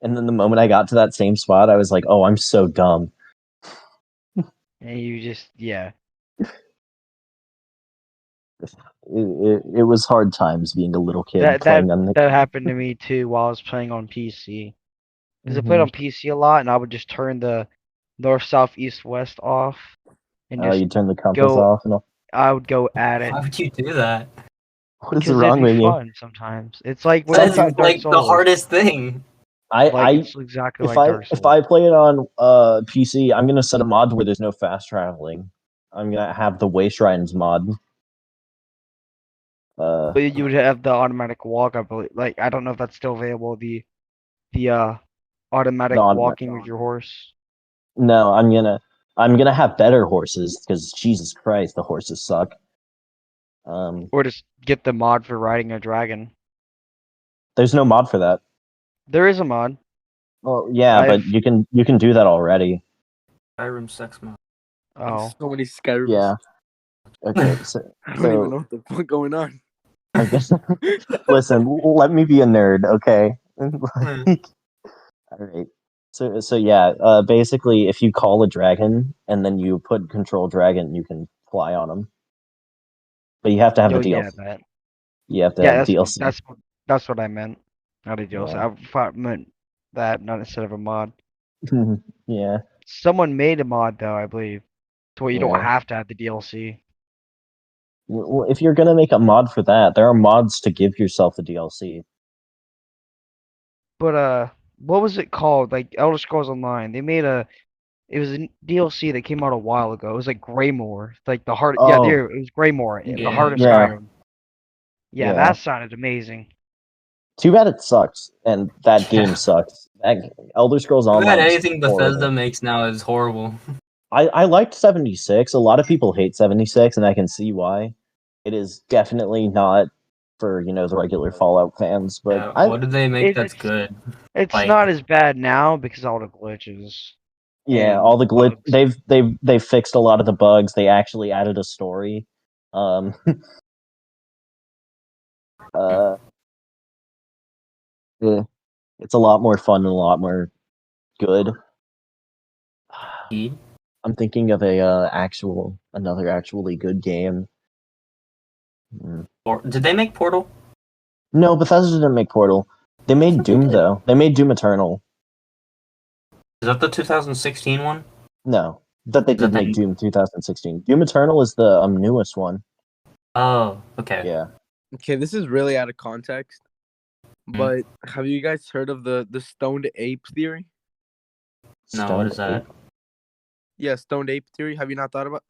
And then the moment I got to that same spot, I was like, "Oh, I'm so dumb." And you just, yeah. It was hard times being a little kid That playing that on the. that happened to me too while I was playing on PC. Because I played Mhm. on PC a lot, and I would just turn the north, south, east, west off, and just You turn the compass go. off and all. I would go at it Why would you do that? What is because it'd wrong be with you? fun sometimes. It's like when That's you're doing Sometimes Dark like the Souls. hardest thing. Like I it's exactly if like I Dark if Souls. I play it on PC, I'm gonna set a mod where there's no fast traveling. I'm gonna have the Way Shrines mod. But you would have the automatic walk, I believe. Like I don't know if that's still available. The The automatic automatic. walking with your horse. No, I'm gonna have better horses because Jesus Christ, the horses suck. Or just get the mod for riding a dragon. There's no mod for that. There is a mod. Well, yeah, but I've you can do that already. Skyrim sex mode. oh So many Skyrims. Yeah. Okay. So I don't even so know what the fuck going on. I guess listen. Let me be a nerd, okay? Mm. All right. So yeah. Basically, if you call a dragon and then you put control dragon, you can fly on him. But you have to have the oh yeah, DLC. that. You have to Yeah, have DLC. that's what I meant. Not a DLC. Yeah. I thought meant that, not instead of a mod. Yeah. Someone made a mod though, I believe, to where you don't Yeah. have to have the DLC. Well, if you're gonna make a mod for that, there are mods to give yourself the DLC. But what was it called? Like Elder Scrolls Online. They made a. It was a DLC that came out a while ago. It was like Greymore, like the heart. Yeah, Oh, there it was Greymore, the Yeah. heart of yeah, Skyrim. Yeah, yeah. that sounded amazing. Too bad it sucks, and that game sucks. Elder Scrolls Too bad Online is anything horrible. Bethesda makes now is horrible. I liked 76. A lot of people hate 76, and I can see why. It is definitely not for the regular Fallout fans, but Yeah, what did they make that's It's good? it's Like, not as bad now because of all the glitches yeah, and all the glitch bugs. they've fixed a lot of the bugs. They actually added a story. Um, uh, yeah, it's a lot more fun and a lot more good. E? I'm thinking of a another actually good game. Or did they make Portal? No, Bethesda didn't make Portal. They made thought they Doom did. though. They made Doom Eternal. Is that the 2016 one? No, that they did That make they- Doom 2016. Doom Eternal is the newest one. Oh, okay. Yeah. Okay, this is really out of context. But have you guys heard of the stoned ape theory? No, what Stoned is that? Ape. Yeah, stoned ape theory. Have you not thought about?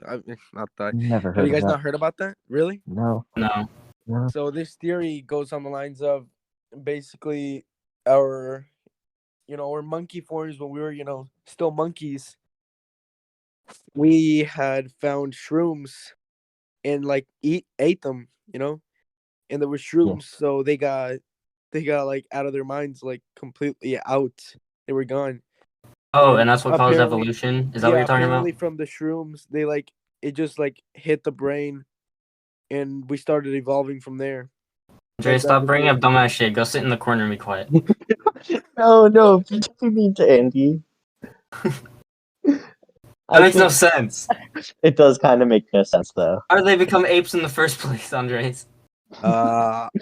Not thought. Never heard Have you of guys that. not heard about that? Really? No. No. No. So this theory goes on the lines of basically our, our monkey forms when we were, still monkeys. We had found shrooms and like ate them, and there were shrooms, so they got like out of their minds, like completely out. They were gone. Oh, And and that's what caused apparently- evolution? Is that what you're talking apparently about? from the shrooms, they it just hit the brain, and we started evolving from there. Dre, That's stop the bringing theory. up dumbass shit. Go sit in the corner and be quiet. No, you mean to Andy. That makes no sense. It does kind of make no sense though. How did they become apes in the first place, Andres?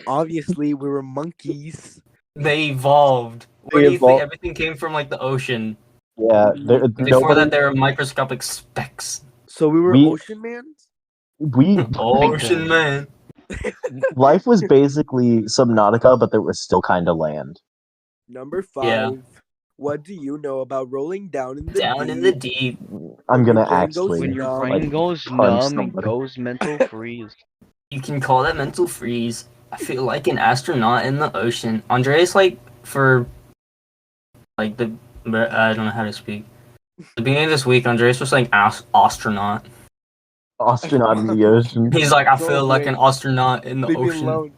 Obviously we were monkeys. They evolved. Where They do you think evolved. everything came from? Like the ocean. Yeah, Before that, they were microscopic specks. So we were We- ocean mans. we Ocean man. life was basically Subnautica, but there was still kind of land. Number 5. Yeah. What do you know about rolling down in the Down in deep? the deep. I'm gonna brain goes actually When your numb. brain like, goes punch numb and somebody. goes mental freeze. You can call that mental freeze. I feel like an astronaut in the ocean. Andres, like, for, like, I don't know how to speak. The beginning of this week, Andres was like, astronaut. astronaut in the ocean. He's like, I No feel like way. an astronaut in the Leave me ocean. alone.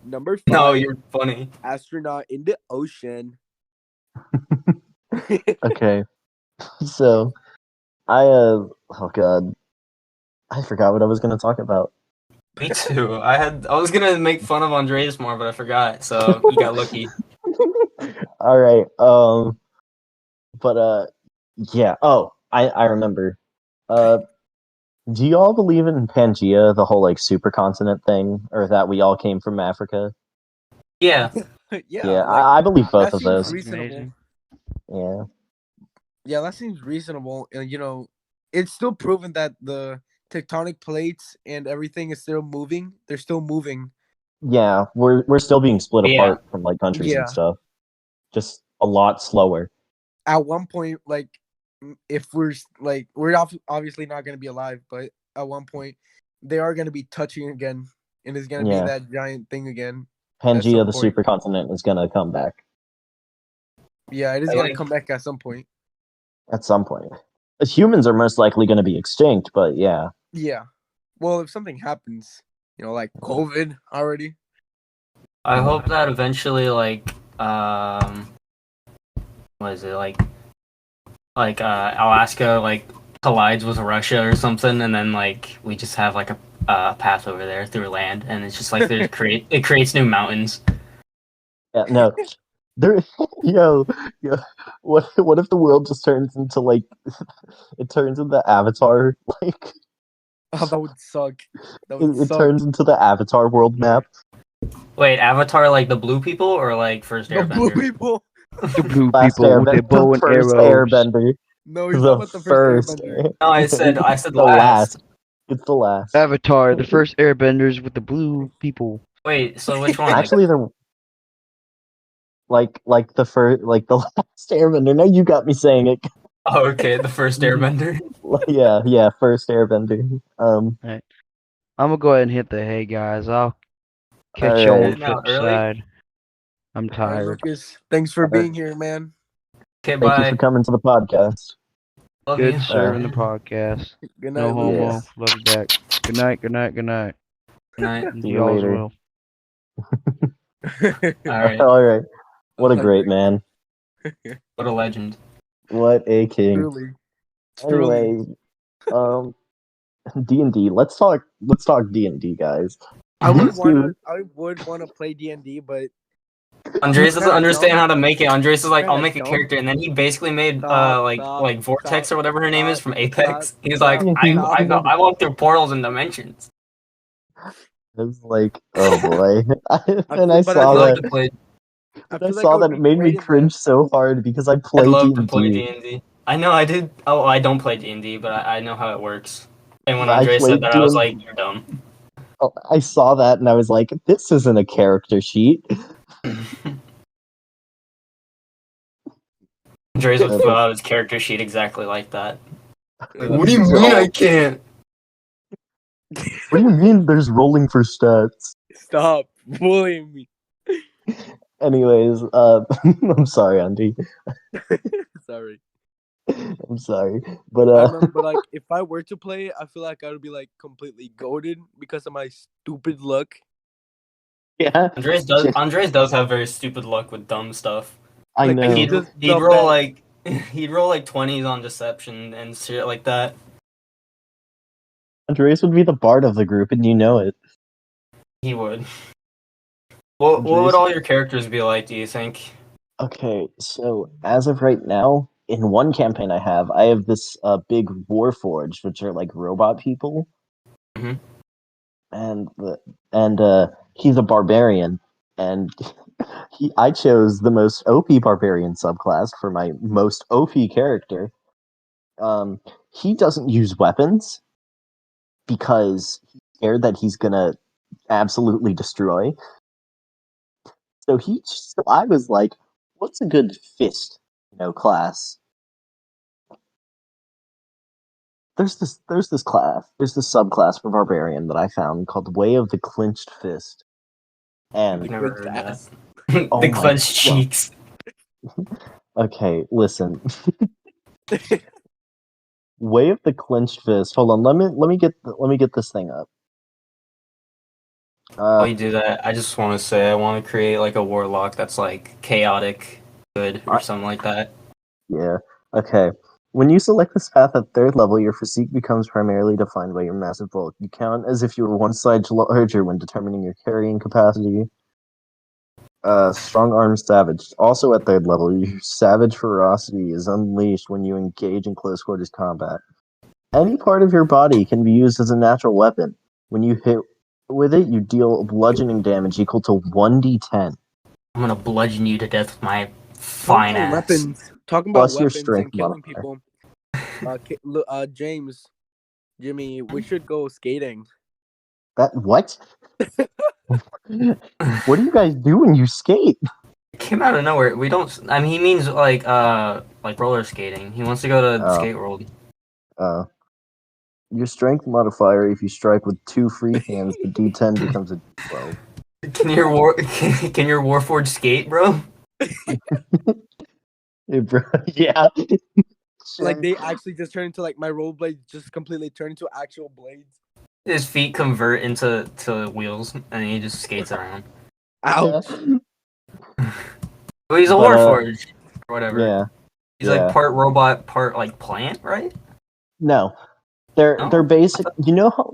Number 5. No, you're funny. astronaut in the ocean. Okay, so oh god, I forgot what I was gonna talk about. Me too. I was gonna make fun of Andres more, but I forgot. So you got lucky. All right, but yeah. Oh, I remember. Do you all believe in Pangea, the whole like supercontinent thing, or that we all came from Africa? Yeah. Yeah, I believe both that of seems those. reasonable. Amazing. Yeah, Yeah, that seems reasonable. And it's still proven that the tectonic plates and everything is still moving. They're still moving. yeah, we're still being split Yeah. apart from like countries Yeah. and stuff, just a lot slower. At one point, if we're obviously not going to be alive, but at one point they are going to be touching again, and it's going to Yeah. be that giant thing again. Pangea, the some point. supercontinent, is gonna come back Yeah, it is I going like- to come back at some point. at some point. Humans are most likely going to be extinct, but yeah, Yeah. Well, if something happens, like COVID already. I hope that eventually, like, what is it, like Alaska, like, collides with Russia or something, and then, like, we just have, like, a path over there through land, and it's just, like, it creates new mountains. yeah, no. There, yo, what if the world just turns into like, it turns into Avatar, like Oh, that would suck. That would it suck. turns into the Avatar world map. Wait, Avatar, like, the blue people, or, like, First The blue Airbender? people. The blue Last people with their Airbender, bow the and first arrows. Airbender, No, he's the talking about the first Airbender. No, I said the last. It's the last. Avatar, the first airbenders with the blue people. Wait, so which one? Actually, they're like the first, like the last Airbender. Now you got me saying it. Oh, okay, the first Airbender. Yeah, first Airbender. I'm gonna go ahead and hit the hay, guys. I'll catch you on Alright. the flip Early? side. I'm All right, tired. Lucas, thanks for Alright. being here, man. Okay, Thank you bye. for coming to the podcast. Love Good you. serving the podcast. Good night, No homo. Lucas. Love you back. Good night. Good night. Good night. Good night. See you Y'all's later. well. All right. All right. What a great man. What a legend. What a king. Truly. Truly. Anyway, D&D. Let's talk D&D, guys. I These would two- want to play D&D, but Andres doesn't kinda understand dumb. how to make it. Andres is like, I'll Kinda make a dumb. character, and then he basically made Stop, like Vortex stop, or whatever her name is from stop, Apex. He's like, stop, stop. I walk through portals and dimensions. I was like, oh boy. And feel- I but I I'd saw feel love like that. to play. I And I feel like I saw would that it be made me great in that. cringe so hard because I I'd play love to play D&D. D&D. I know I did. Oh, I don't play D&D, but I know how it works. And when I Andres said played that, I was D&D. like, you're dumb. I saw that and I was like, this isn't a character sheet. Andres would fill But out his character sheet exactly like that. Ugh. What do you mean I can't? what do you mean there's rolling for stats? Stop bullying me. Anyways, I'm sorry, Andy. Sorry. I'm sorry. But I remember, but like, if I were to play it, I feel like I would be like completely goaded because of my stupid luck. yeah, Andres does have very stupid luck with dumb stuff. I Like, know. He'd, Just he'd the roll best. like he'd roll like 20s on deception and shit like that. Andreas would be the bard of the group, and you know it. He would. What would Andreas. all your characters be like, do you think? Okay, so as of right now, in one campaign I have this big Warforged, which are like robot people, Mhm. and he's a barbarian, and I chose the most OP barbarian subclass for my most OP character. He doesn't use weapons because he's scared that he's gonna absolutely destroy. So I was like, what's a good fist, class? There's this subclass for barbarian that I found called Way of the Clinched Fist. I've And never Clinched heard ass. that. oh The my clenched god. cheeks. Okay, listen. Way of the Clinched Fist. Hold on, let me get this thing up. While you do that, I just want to say I want to create like a warlock that's like chaotic good or something like that. Yeah. Okay. When you select this path at 3rd level, your physique becomes primarily defined by your massive bulk. You count as if you were one size larger when determining your carrying capacity. Strong arm savage. Also at 3rd level, your savage ferocity is unleashed when you engage in close quarters combat. Any part of your body can be used as a natural weapon. When you hit with it, you deal bludgeoning damage equal to 1d10. I'm gonna bludgeon you to death with my fine ass. Weapons. Talking about Plus your weapons strength and killing modifier. people. James, Jimmy, we should go skating. That what? What do you guys do when you skate? It came out of nowhere. We don't. I mean, he means like roller skating. He wants to go to Oh. skate world. Your strength modifier, if you strike with 2 free hands, the d10 becomes a d12. Can your Warforged skate, bro? Hey, bro, yeah. Like they actually just turn into like my rollerblades just completely turn into actual blades. His feet convert into wheels, and he just skates around. Ouch. Well, he's a But, Warforged or whatever. Yeah. He's yeah. like part robot, part like plant, right? No. They're No? basic. You know how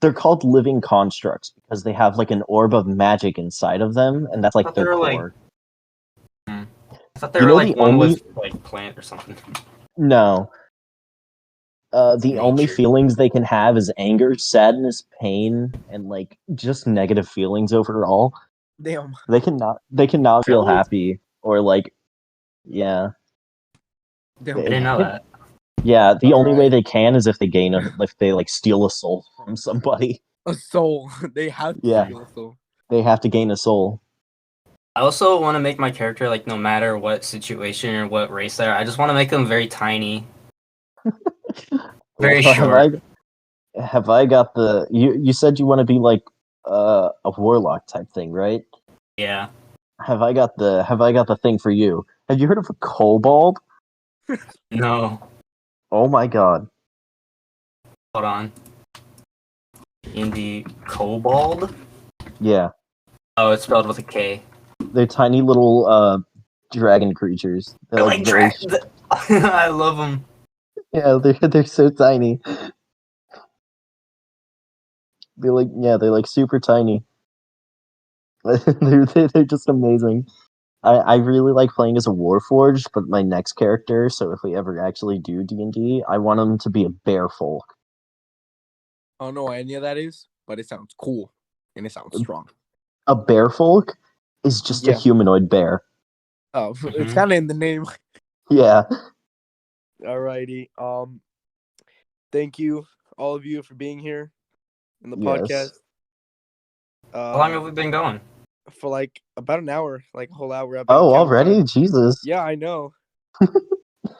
they're called living constructs because they have like an orb of magic inside of them, and that's I like thought their they were, like- core. I thought they You were know like the one only- with like plant or something. No. The only Nature. feelings they can have is anger, sadness, pain, and like just negative feelings overall. Damn. They cannot feel Really? happy or like, yeah. Damn. I didn't know that. Yeah, the only way Alright. they can is if they like steal a soul from somebody. A soul. They have to Yeah. steal a soul. They have to gain a soul. I also want to make my character like no matter what situation or what race they're. I just want to make them very tiny, very Well, short. Have I got the? You said you want to be like a warlock type thing, right? Yeah. Have I got the thing for you? Have you heard of a kobold? No. Oh my god. Hold on. In the kobold. Yeah, Oh, it's spelled with a K. they're tiny little dragon creatures. They're I like like very dragons. I love them. yeah, they're so tiny. They're like super tiny. They're just amazing. I really like playing as a Warforged, but my next character, so if we ever actually do D&D, I want him to be a bear folk. I don't know what any of that is, but it sounds cool and it sounds strong. A bear folk is just a Yeah. humanoid bear. Oh, it's Mhm. kind of in the name. Yeah. Alrighty. Thank you, all of you, for being here in the Yes. podcast. How long have we been going? For like about an hour, like a whole hour. I've been Oh, counting already? time. Jesus. Yeah, I know.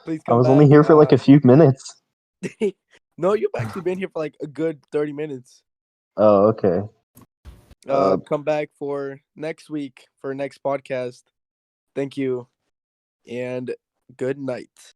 Please I come was back. only here for like a few minutes. No, you've actually been here for like a good 30 minutes. Oh, okay. Come back for next week for next podcast. Thank you and good night.